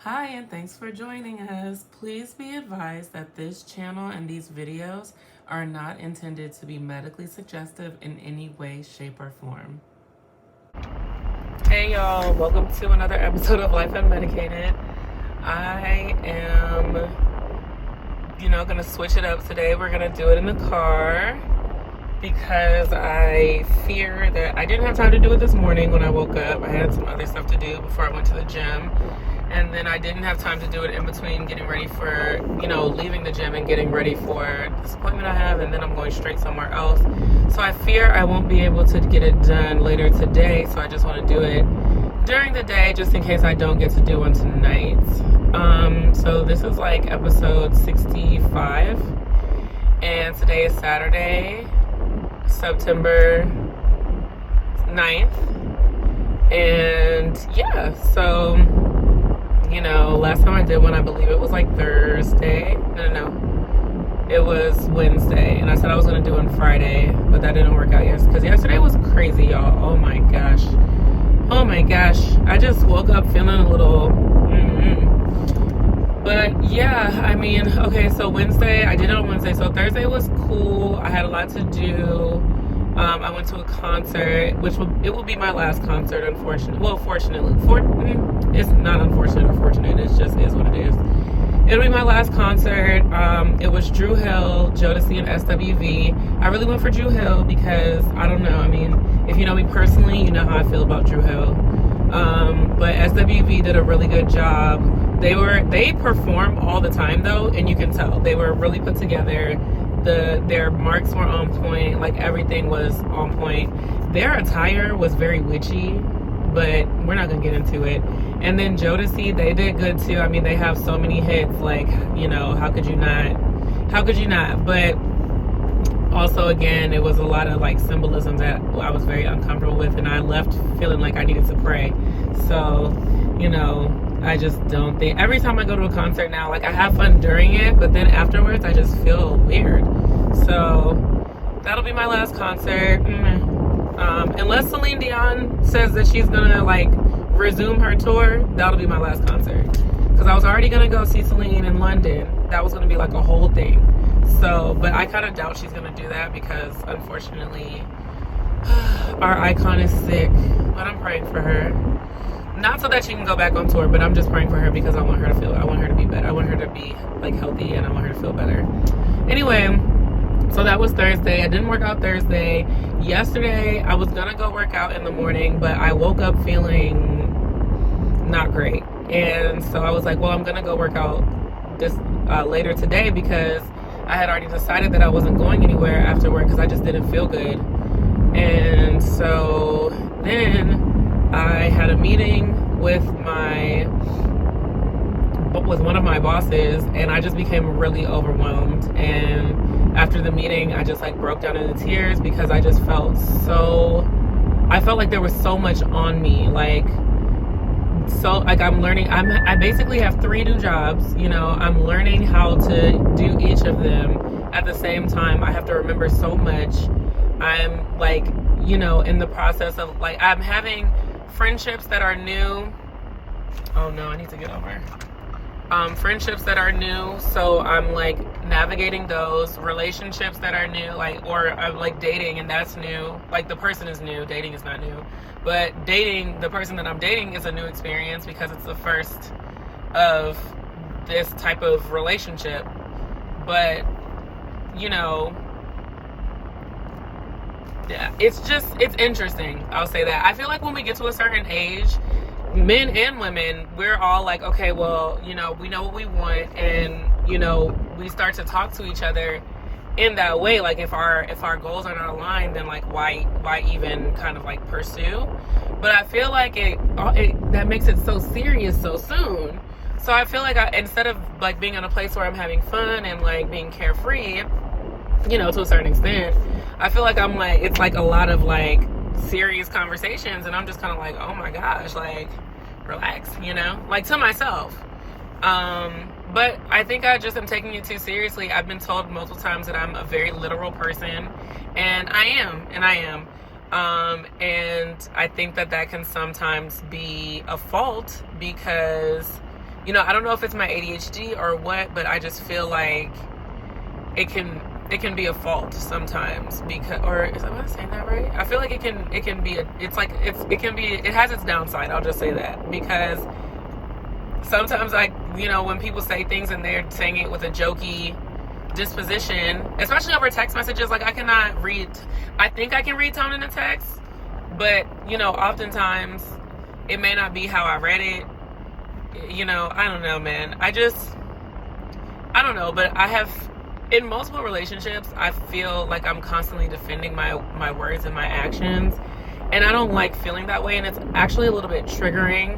Hi, and thanks for joining us. Please be advised that this channel and these videos are not intended to be medically suggestive in any way, shape, or form. Hey, y'all, welcome to another episode of Life Unmedicated. I am, gonna switch it up today. We're gonna do it in the car because I fear that I didn't have time to do it this morning when I woke up. I had some other stuff to do before I went to the gym. And then I didn't have time to do it in between getting ready for, leaving the gym and getting ready for this appointment I have. And then I'm going straight somewhere else. So I fear I won't be able to get it done later today. So I just want to do it during the day just in case I don't get to do one tonight. So this is like episode 65. And today is Saturday, September 9th. And yeah, so... last time I did one, I believe it was like Thursday. No. It was Wednesday. And I said I was going to do it on Friday, but that didn't work out yet. Because yesterday was crazy, y'all. Oh my gosh. I just woke up feeling a little... But yeah, okay, so Wednesday, I did it on Wednesday. So Thursday was cool. I had a lot to do. I went to a concert, it will be my last concert, unfortunately. Well, fortunately. It's not unfortunate or fortunate. It just is what it is. It'll be my last concert. It was Drew Hill, Jodeci, and SWV. I really went for Drew Hill because, I don't know, if you know me personally, you know how I feel about Drew Hill. But SWV did a really good job. They perform all the time, though, and you can tell. They were really put together. Their marks were on point, like everything was on point. Their attire was very witchy, but we're not gonna get into it. And then Jodeci, they did good too. They have so many hits, like, how could you not? But also, again, it was a lot of like symbolism that I was very uncomfortable with, and I left feeling like I needed to pray. So, I just don't think, every time I go to a concert now, like I have fun during it, but then afterwards I just feel weird. So that'll be my last concert. Unless Celine Dion says that she's gonna like resume her tour, that'll be my last concert. Because I was already gonna go see Celine in London. That was gonna be like a whole thing. So, but I kind of doubt she's gonna do that because unfortunately our icon is sick. But I'm praying for her. Not so that she can go back on tour, but I'm just praying for her because I want her to be better. I want her to be like healthy, and I want her to feel better. Anyway, so that was Thursday. I didn't work out Thursday. Yesterday, I was gonna go work out in the morning, but I woke up feeling not great. And so I was like, well, I'm gonna go work out this later today because I had already decided that I wasn't going anywhere after work because I just didn't feel good. And so then I had a meeting with one of my bosses, and I just became really overwhelmed. And after the meeting, I just like broke down into tears because I just felt like there was so much on me. I'm learning. I basically have 3 new jobs. I'm learning how to do each of them at the same time. I have to remember so much. I'm like, in the process of like, I'm having friendships that are new. Oh no, I need to get over. Friendships that are new, so I'm like navigating those. Relationships that are new, or I'm like dating, and that's new. Like the person is new, dating is not new. But dating, the person that I'm dating is a new experience because it's the first of this type of relationship. But, yeah, it's interesting. I'll say that. I feel like when we get to a certain age, men and women, we're all like, okay, well, we know what we want, and we start to talk to each other in that way. Like if our goals are not aligned, then like why even kind of like pursue? But I feel like it that makes it so serious so soon. So I feel like instead of like being in a place where I'm having fun and like being carefree, to a certain extent, I feel like I'm like, it's like a lot of like serious conversations, and I'm just kind of like, oh my gosh, like relax, like to myself. But I think I just am taking it too seriously. I've been told multiple times that I'm a very literal person, and I am. And I think that can sometimes be a fault because you know, I don't know if it's my ADHD or what, but I just feel like it can be a fault sometimes, because, or am I saying that right? I feel like it can be it has its downside. I'll just say that, because sometimes when people say things and they're saying it with a jokey disposition, especially over text messages, like I think I can read tone in a text, but oftentimes it may not be how I read it. I don't know, man. I don't know, but I have, in multiple relationships, I feel like I'm constantly defending my words and my actions, and I don't like feeling that way, and it's actually a little bit triggering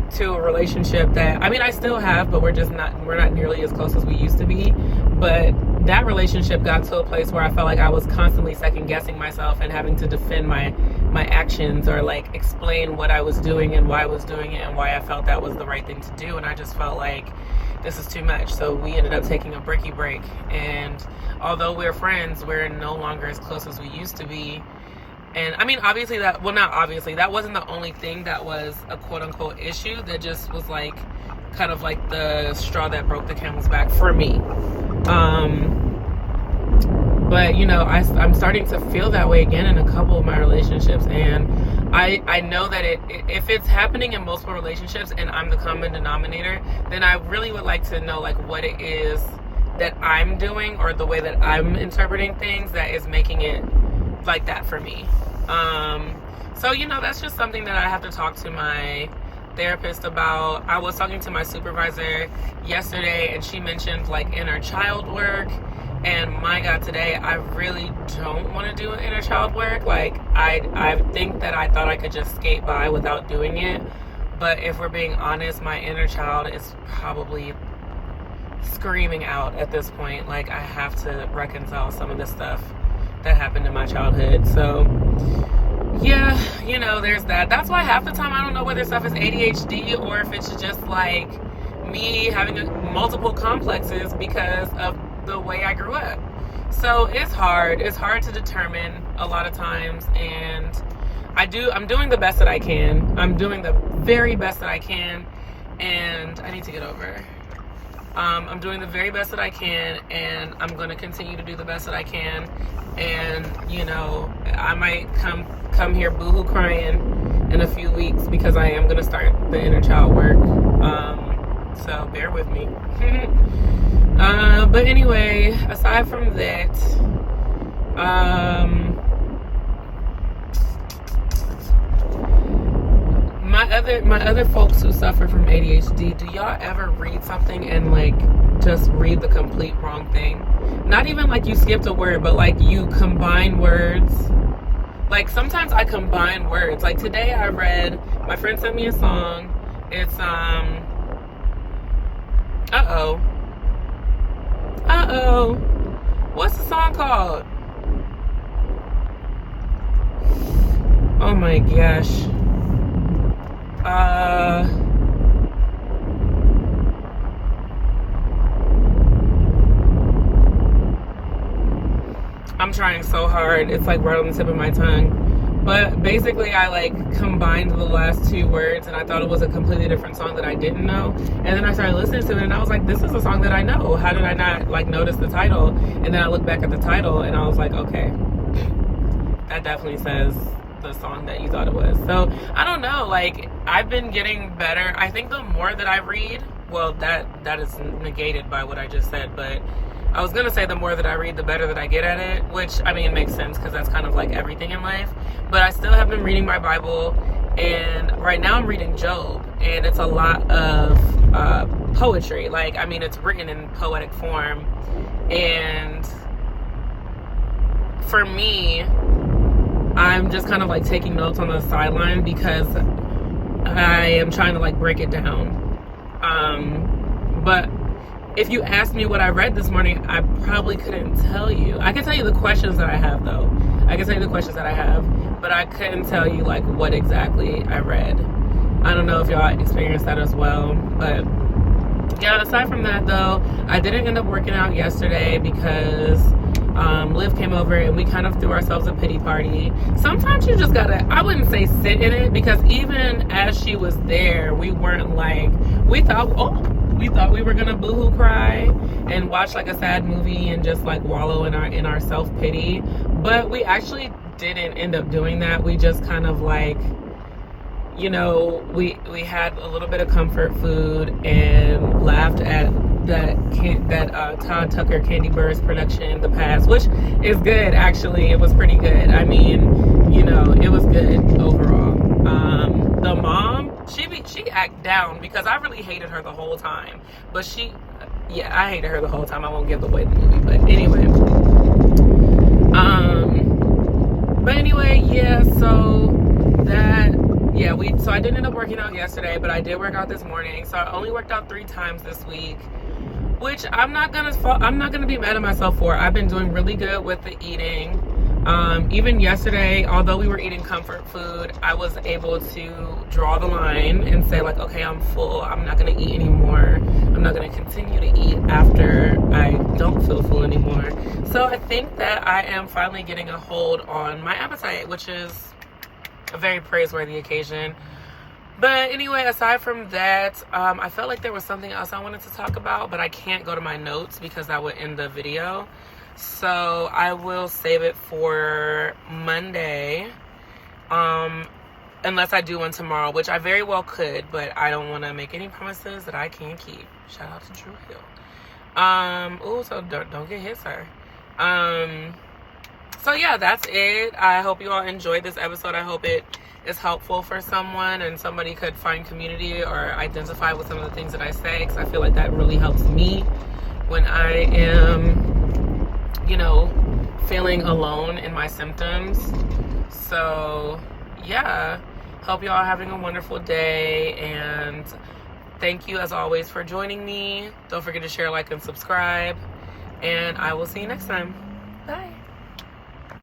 to a relationship that, I still have, but we're not nearly as close as we used to be. But that relationship got to a place where I felt like I was constantly second guessing myself and having to defend my actions, or like explain what I was doing and why I was doing it and why I felt that was the right thing to do. And I just felt like this is too much. So we ended up taking a breaky break. And although we're friends, we're no longer as close as we used to be. And obviously that wasn't the only thing that was a quote unquote issue. That just was like kind of like the straw that broke the camel's back for me. But I'm starting to feel that way again in a couple of my relationships, and I know that if it's happening in multiple relationships and I'm the common denominator, then I really would like to know like what it is that I'm doing, or the way that I'm interpreting things, that is making it like that for me. So that's just something that I have to talk to my therapist about. I was talking to my supervisor yesterday, and she mentioned like inner child work, and my God, today I really don't want to do inner child work. Like I think that I thought I could just skate by without doing it, but if we're being honest, my inner child is probably screaming out at this point. Like I have to reconcile some of the stuff that happened in my childhood. So yeah, there's that. That's why half the time I don't know whether stuff is ADHD or if it's just like me having multiple complexes because of the way I grew up. So it's hard to determine a lot of times, and I'm doing the best that I can. I'm doing the very best that I can, and I need to get over. I'm doing the very best that I can, and I'm going to continue to do the best that I can. And I might come here boohoo crying in a few weeks, because I am going to start the inner child work. So bear with me. But anyway, aside from that, my other folks who suffer from ADHD, do y'all ever read something and like just read the complete wrong thing? Not even like you skipped a word, but like you combine words. Like sometimes I combine words. Like today I read, my friend sent me a song. It's what's the song called? Oh my gosh. I'm trying so hard. It's like right on the tip of my tongue. But basically I like combined the last two words, and I thought it was a completely different song that I didn't know. And then I started listening to it, and I was like, this is a song that I know. How did I not like notice the title? And then I looked back at the title and I was like, okay, that definitely says the song that you thought it was. So I don't know, like I've been getting better. I think the more that I read, well, that is negated by what I just said, but I was gonna say the more that I read, the better that I get at it, which it makes sense, because that's kind of like everything in life. But I still have been reading my Bible, and right now I'm reading Job, and it's a lot of poetry. Like it's written in poetic form, and for me, I'm just kind of like taking notes on the sideline, because I am trying to like break it down. But if you asked me what I read this morning, I probably couldn't tell you. I can tell you the questions that I have, though. I can tell you the questions that I have, but I couldn't tell you like what exactly I read. I don't know if y'all experienced that as well, but yeah, aside from that though, I didn't end up working out yesterday because Liv came over and we kind of threw ourselves a pity party. Sometimes you just gotta, I wouldn't say sit in it, because even as she was there, we weren't like, we thought we were gonna boohoo cry and watch like a sad movie and just like wallow in our self-pity, but we actually didn't end up doing that. We just kind of like, you know, we had a little bit of comfort food and laughed at that Todd Tucker Candy Burst production, The Past, which is good. Actually, it was pretty good. I mean, you know, it was good overall. The mom, she act down, because I really hated her the whole time. But I hated her the whole time. I won't give away the movie, but anyway. Yeah. So I didn't end up working out yesterday, but I did work out this morning. So I only worked out 3 times this week, which I'm not gonna be mad at myself for. I've been doing really good with the eating. Even yesterday, although we were eating comfort food, I was able to draw the line and say like, okay, I'm full. I'm not gonna eat anymore. I'm not gonna continue to eat after I don't feel full anymore. So I think that I am finally getting a hold on my appetite, which is a very praiseworthy occasion. But anyway, aside from that, I felt like there was something else I wanted to talk about, but I can't go to my notes because that would end the video. So I will save it for Monday, unless I do one tomorrow, which I very well could, but I don't want to make any promises that I can't keep. Shout out to Drew Hill. So don't get hit, sir. So yeah, that's it. I hope you all enjoyed this episode. I hope it is helpful for someone and somebody could find community or identify with some of the things that I say, because I feel like that really helps me when I am, you know, feeling alone in my symptoms. So yeah, hope you all having a wonderful day, and thank you as always for joining me. Don't forget to share, like, and subscribe, and I will see you next time. Bye.